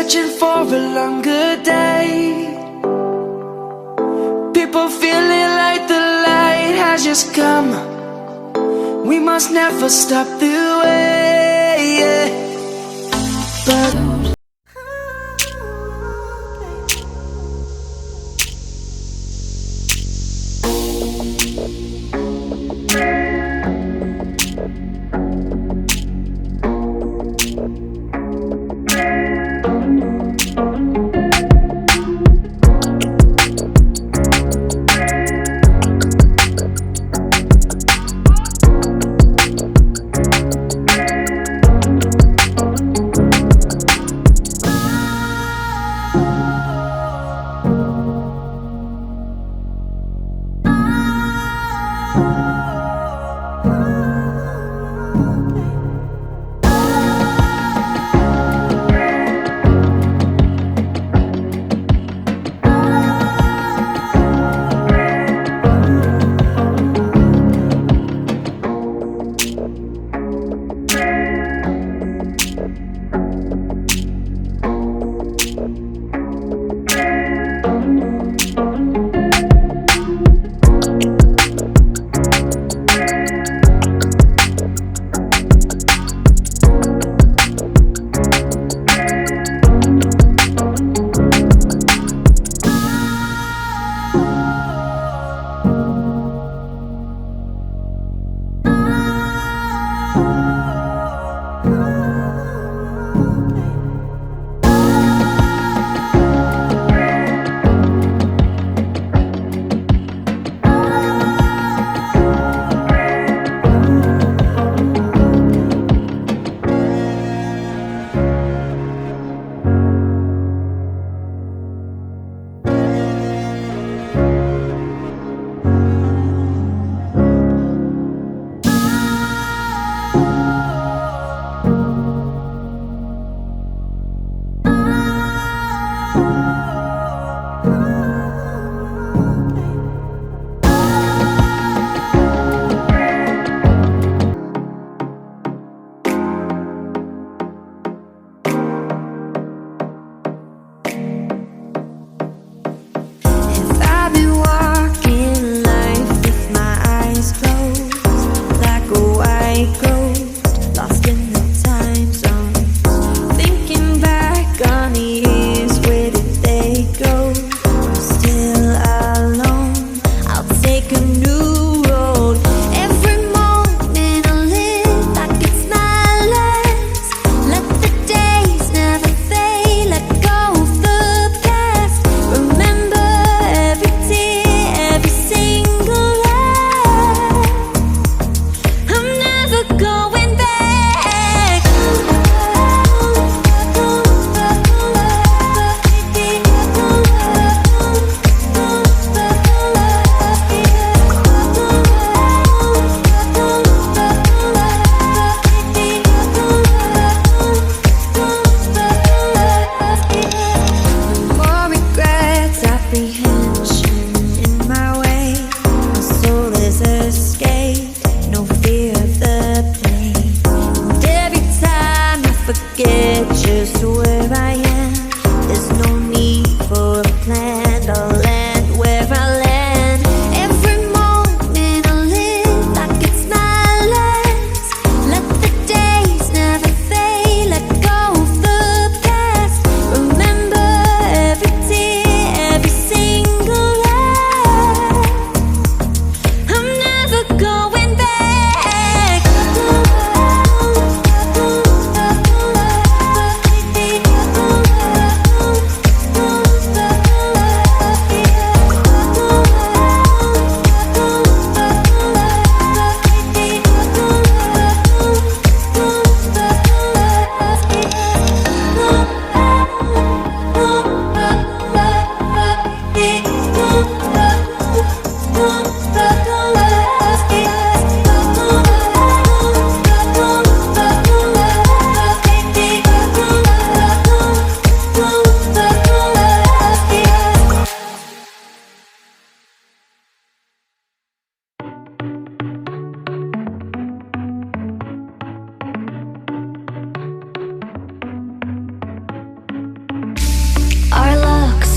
searching for a longer day. People feeling like the light has just come. We must never stop the way, yeah. But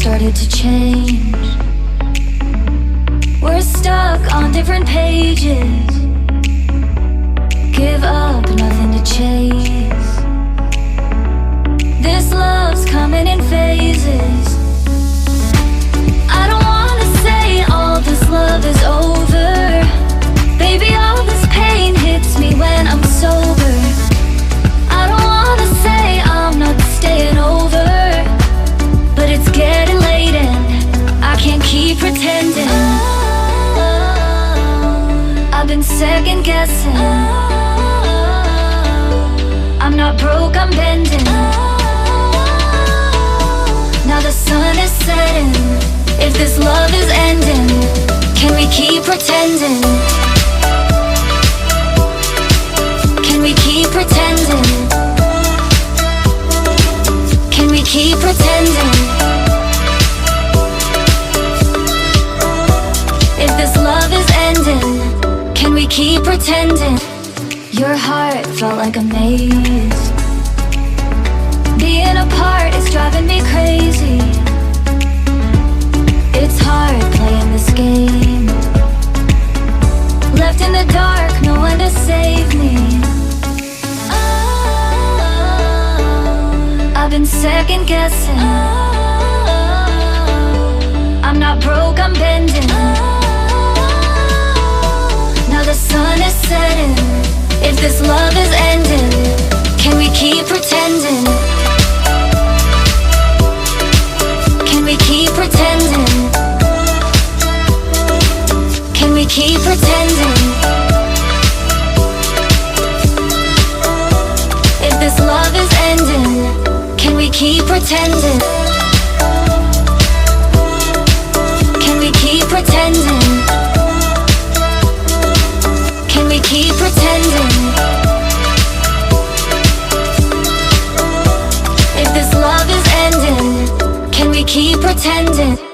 started to change. We're stuck on different pages. Give up, nothing to chase. This love's coming in phases. I don't wanna say all this love is over. Baby, all this pain hits me when I'm sober. I don't wanna say I'm not staying over, but it's getting late and I can't keep pretending. I've been second guessing. I'm not broke, I'm bending. Now the sun is setting. If this love is ending, can we keep pretending? Can we keep pretending? Can we keep pretending? If this love is ending, can we keep pretending? Your heart felt like a maze. Being apart is driving me crazy. It's hard playing this game. Left in the dark, no one to save me. I've been second guessing. I'm not broke, I'm bending. Now the sun is setting. If this love is ending, can we keep pretending? Can we keep pretending? Can we keep pretending? If this love is ending, can we keep pretending? Can we keep pretending? Can we keep pretending? If this love is ending, can we keep pretending?